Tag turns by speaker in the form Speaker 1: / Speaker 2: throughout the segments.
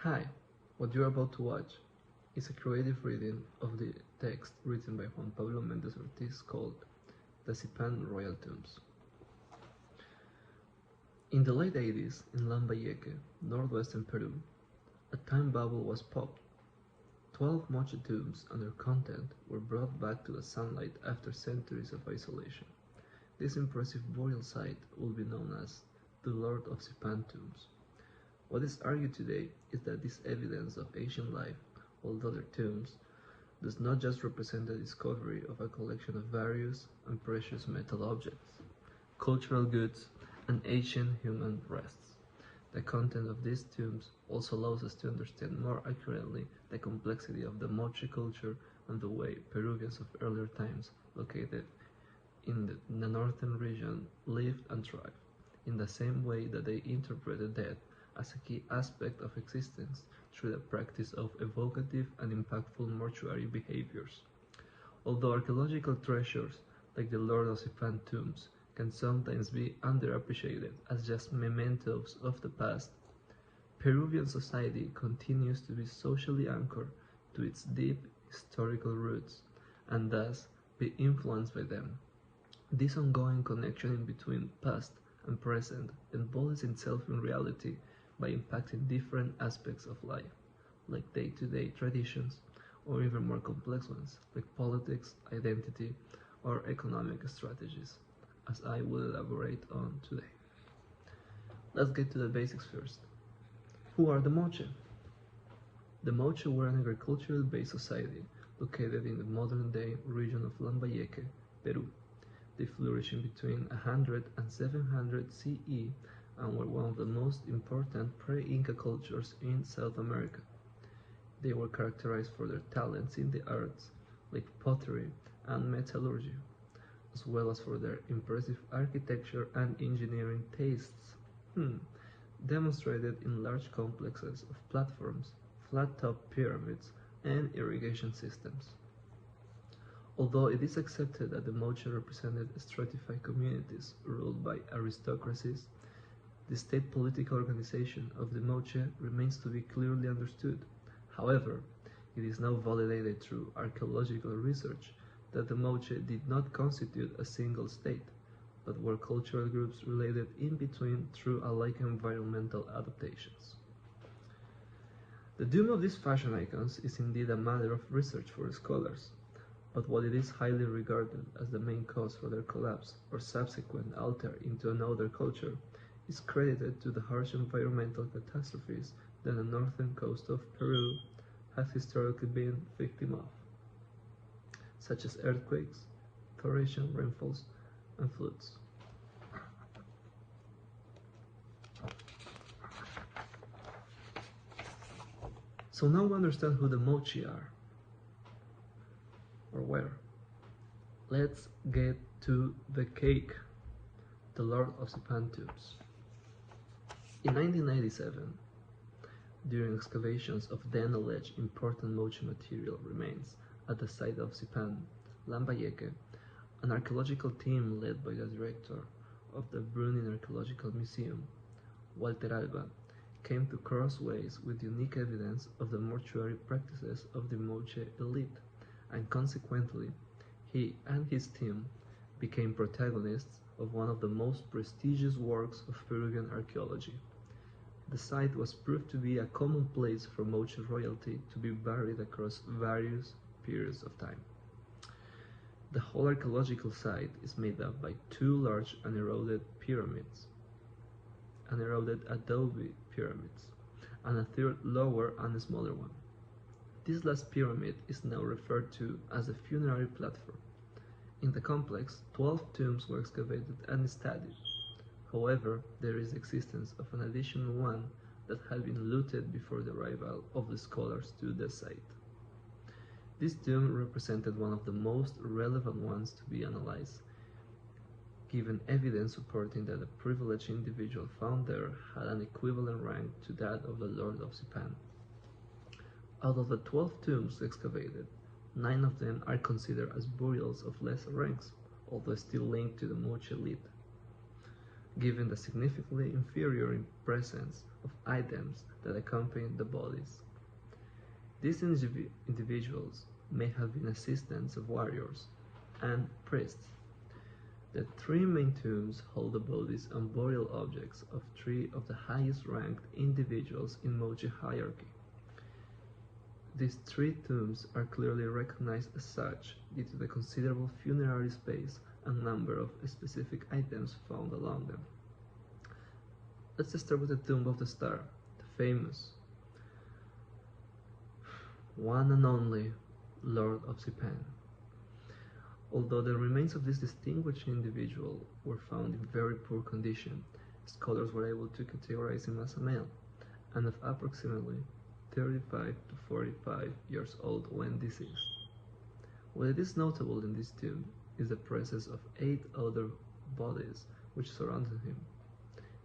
Speaker 1: Hi, what you're about to watch is a creative reading of the text written by Juan Pablo Mendez called The Zipan Royal Tombs. In the late 80s, in Lambayeque, northwestern Peru, a time bubble was popped. 12 Moche tombs and their content were brought back to the sunlight after centuries of isolation. This impressive burial site will be known as the Lord of Zipan tombs. What is argued today is that this evidence of ancient life, although their tombs, does not just represent the discovery of a collection of various and precious metal objects, cultural goods, and ancient human rests. The content of these tombs also allows us to understand more accurately the complexity of the Moche culture and the way Peruvians of earlier times located in the northern region lived and thrived, in the same way that they interpreted death as a key aspect of existence through the practice of evocative and impactful mortuary behaviors. Although archaeological treasures like the Lord of Zipan tombs can sometimes be underappreciated as just mementos of the past, Peruvian society continues to be socially anchored to its deep historical roots and thus be influenced by them. This ongoing connection in between past and present embodies itself in reality by impacting different aspects of life, like day-to-day traditions, or even more complex ones, like politics, identity, or economic strategies, as I will elaborate on today. Let's get to the basics first. Who are the Moche? The Moche were an agricultural-based society located in the modern-day region of Lambayeque, Peru. They flourished in between 100 and 700 CE and were one of the most important pre-Inca cultures in South America. They were characterized for their talents in the arts, like pottery and metallurgy, as well as for their impressive architecture and engineering tastes, demonstrated in large complexes of platforms, flat-top pyramids, and irrigation systems. Although it is accepted that the Moche represented stratified communities ruled by aristocracies, the state political organization of the Moche remains to be clearly understood. However, it is now validated through archaeological research that the Moche did not constitute a single state, but were cultural groups related in between through alike environmental adaptations. The doom of these fashion icons is indeed a matter of research for scholars, but while it is highly regarded as the main cause for their collapse or subsequent alter into another culture, is credited to the harsh environmental catastrophes that the northern coast of Peru has historically been victim of, such as earthquakes, torrential rainfalls, and floods. So now we understand who the Moche are, or where. Let's get to the cake, the Lord of Zipan tombs. In 1997, during excavations of then alleged important Moche material remains at the site of Zipan, Lambayeque, an archaeological team led by the director of the Brunin Archaeological Museum, Walter Alba, came to crossways with unique evidence of the mortuary practices of the Moche elite, and consequently, he and his team became protagonists of one of the most prestigious works of Peruvian archaeology. The site was proved to be a common place for Moche royalty to be buried across various periods of time. The whole archaeological site is made up by two large uneroded pyramids, uneroded adobe pyramids, and a third lower and smaller one. This last pyramid is now referred to as the funerary platform. In the complex, 12 tombs were excavated and studied. However, there is existence of an additional one that had been looted before the arrival of the scholars to the site. This tomb represented one of the most relevant ones to be analyzed, given evidence supporting that the privileged individual found there had an equivalent rank to that of the Lord of Zipan. Out of the 12 tombs excavated, 9 of them are considered as burials of lesser ranks, although still linked to the Moche elite. given the significantly inferior presence of items that accompanied the bodies. These individuals may have been assistants of warriors and priests. The three main tombs hold the bodies and burial objects of three of the highest ranked individuals in Moche hierarchy. These three tombs are clearly recognized as such due to the considerable funerary space and number of specific items found along them. Let's start with the Tomb of the Star, the famous one and only Lord of Zipan. Although the remains of this distinguished individual were found in very poor condition, scholars were able to categorize him as a male, and of approximately 35 to 45 years old when deceased. What is notable in this tomb is the presence of 8 other bodies which surrounded him.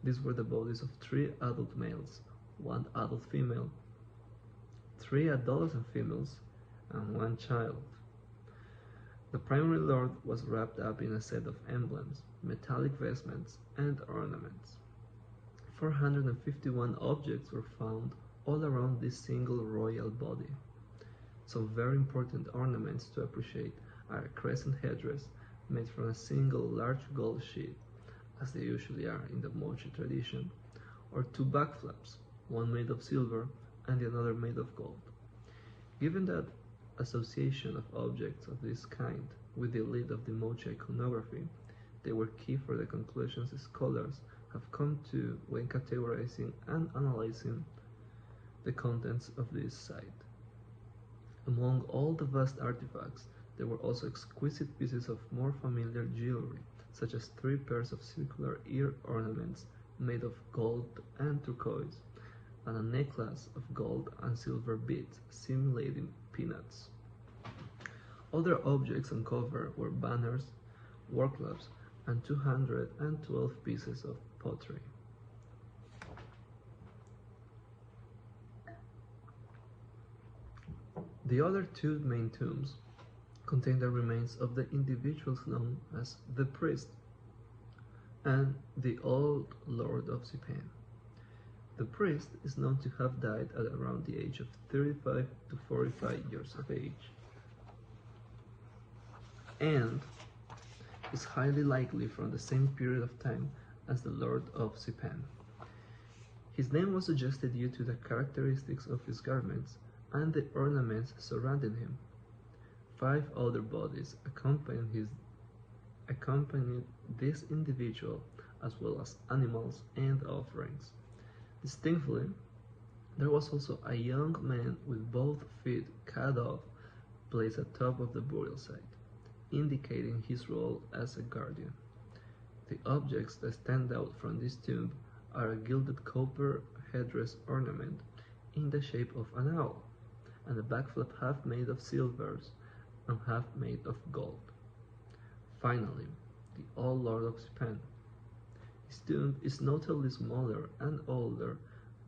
Speaker 1: These were the bodies of 3 adult males, 1 adult female, 3 adolescent females, and 1 child. The primary lord was wrapped up in a set of emblems, metallic vestments, and ornaments. 451 objects were found all around this single royal body. Some very important ornaments to appreciate are a crescent headdress made from a single large gold sheet, as they usually are in the Moche tradition, or 2 back flaps, one made of silver and the other made of gold. Given that association of objects of this kind with the elite of the Moche iconography, they were key for the conclusions scholars have come to when categorizing and analyzing the contents of this site. Among all the vast artifacts, there were also exquisite pieces of more familiar jewelry, such as 3 pairs of circular ear ornaments made of gold and turquoise, and a necklace of gold and silver beads simulating peanuts. Other objects uncovered were banners, war clubs, and 212 pieces of pottery. The other 2 main tombs contain the remains of the individuals known as the priest and the old Lord of Zipan. The priest is known to have died at around the age of 35 to 45 years of age, and is highly likely from the same period of time as the Lord of Zipan. His name was suggested due to the characteristics of his garments and the ornaments surrounding him. 5 other bodies accompanied this individual, as well as animals and offerings. Distinctly, there was also a young man with both feet cut off placed atop of the burial site, indicating his role as a guardian. The objects that stand out from this tomb are a gilded copper headdress ornament in the shape of an owl, and a backflap half made of silvers and half made of gold. Finally, the old Lord of Zipan. His tomb is notably smaller and older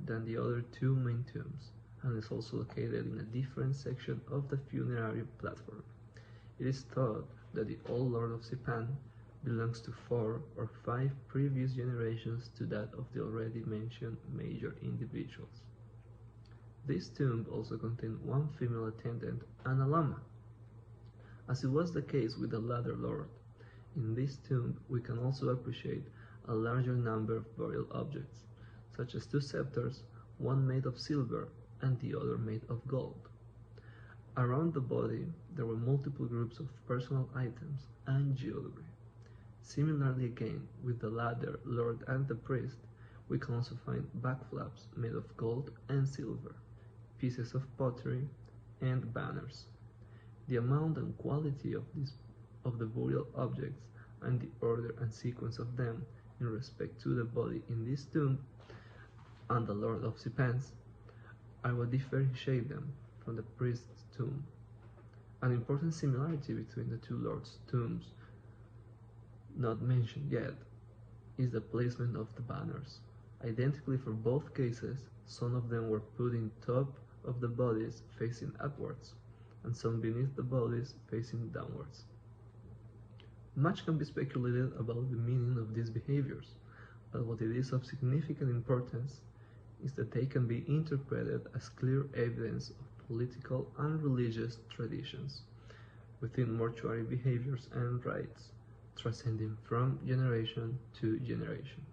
Speaker 1: than the other 2 main tombs, and is also located in a different section of the funerary platform. It is thought that the old Lord of Zipan belongs to 4 or 5 previous generations to that of the already mentioned major individuals. This tomb also contained 1 female attendant and a lama. As it was the case with the latter lord, in this tomb we can also appreciate a larger number of burial objects, such as 2 scepters, one made of silver and the other made of gold. Around the body there were multiple groups of personal items and jewelry. Similarly again with the latter lord and the priest, we can also find backflaps made of gold and silver, pieces of pottery, and banners. The amount and quality of the burial objects and the order and sequence of them in respect to the body in this tomb and the Lord of Zipan's are what differentiate them from the priest's tomb. An important similarity between the 2 lords' tombs, not mentioned yet, is the placement of the banners. Identically for both cases, some of them were put in top of the bodies facing upwards, and some beneath the bodies facing downwards. Much can be speculated about the meaning of these behaviors, but what it is of significant importance is that they can be interpreted as clear evidence of political and religious traditions within mortuary behaviors and rites, transcending from generation to generation.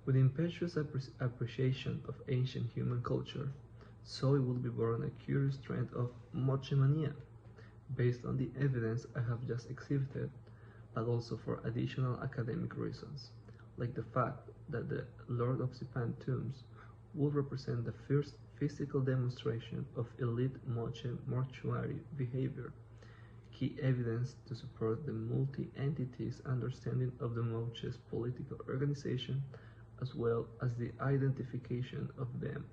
Speaker 1: With impetuous appreciation of ancient human culture, so it will be born a curious trend of mochemania, based on the evidence I have just exhibited, but also for additional academic reasons, like the fact that the Lord of Zipan tombs will represent the first physical demonstration of elite Moche mortuary behavior, key evidence to support the multi-entities understanding of the Moche's political organization, as well as the identification of them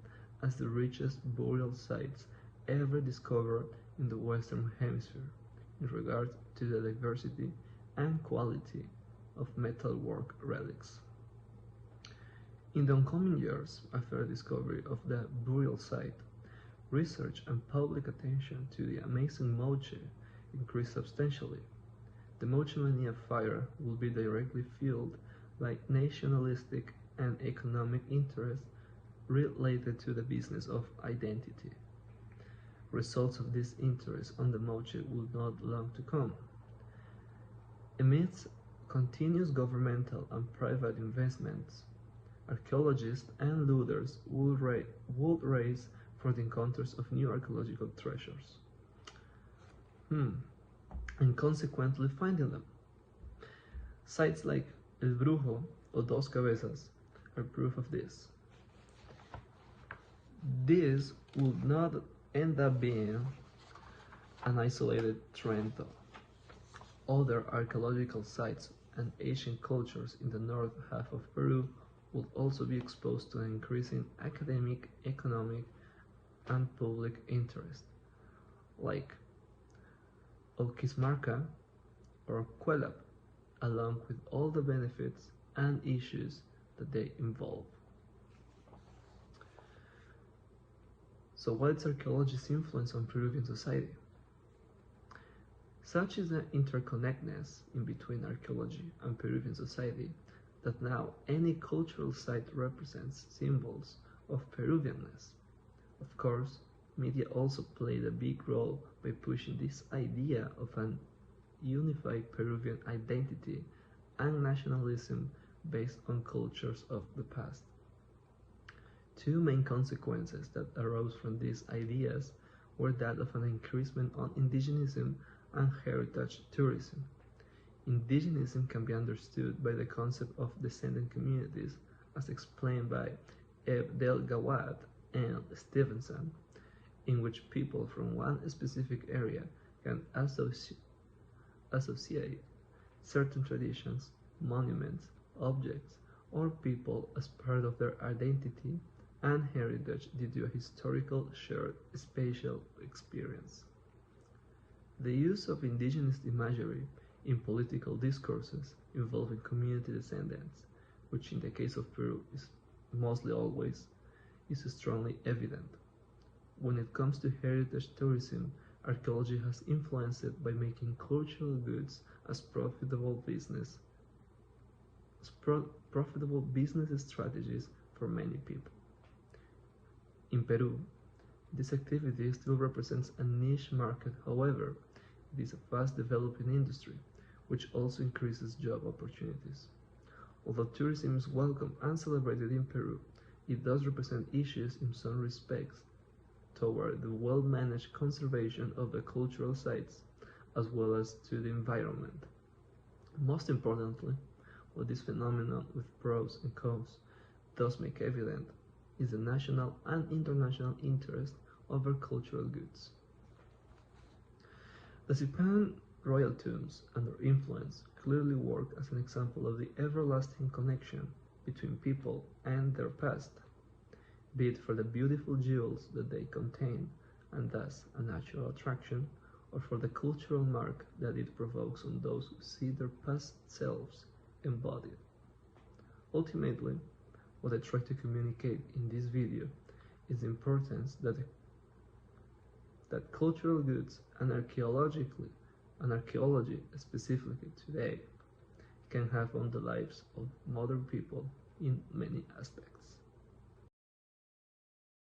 Speaker 1: as the richest burial sites ever discovered in the Western Hemisphere in regard to the diversity and quality of metalwork relics. In the oncoming years after the discovery of the burial site, research and public attention to the amazing Moche increased substantially. The Mochemania fire will be directly fueled by nationalistic and economic interests related to the business of identity. Results of this interest on the Moche will not long to come. Amidst continuous governmental and private investments, archaeologists and looters would race for the encounters of new archaeological treasures, and consequently finding them. Sites like El Brujo or Dos Cabezas are proof of this. This would not end up being an isolated trend though. Other archaeological sites and ancient cultures in the north half of Peru will also be exposed to an increasing academic, economic, and public interest, like Oquismarca or Cuelap, along with all the benefits and issues that they involve. So what is archaeology's influence on Peruvian society? Such is the interconnectedness in between archaeology and Peruvian society that now any cultural site represents symbols of Peruvianness. Of course, media also played a big role by pushing this idea of an unified Peruvian identity and nationalism based on cultures of the past. Two main consequences that arose from these ideas were that of an increasement on indigenism and heritage tourism. Indigenism can be understood by the concept of descendant communities, as explained by Del Gawad and Stevenson, in which people from one specific area can associate certain traditions, monuments, objects, or people as part of their identity and heritage due to a historical shared spatial experience. The use of indigenous imagery in political discourses involving community descendants, which in the case of Peru is mostly always, is strongly evident. When it comes to heritage tourism, archaeology has influenced it by making cultural goods as profitable business strategies for many people. In Peru, this activity still represents a niche market. However, it is a fast developing industry, which also increases job opportunities. Although tourism is welcome and celebrated in Peru, it does represent issues in some respects toward the well-managed conservation of the cultural sites, as well as to the environment. Most importantly, what this phenomenon with pros and cons does make evident is the national and international interest over cultural goods. The Zipan royal tombs and their influence clearly work as an example of the everlasting connection between people and their past, be it for the beautiful jewels that they contain and thus a natural attraction, or for the cultural mark that it provokes on those who see their past selves embodied. Ultimately, what I try to communicate in this video is the importance that cultural goods and archaeologically and archaeology, specifically today, can have on the lives of modern people in many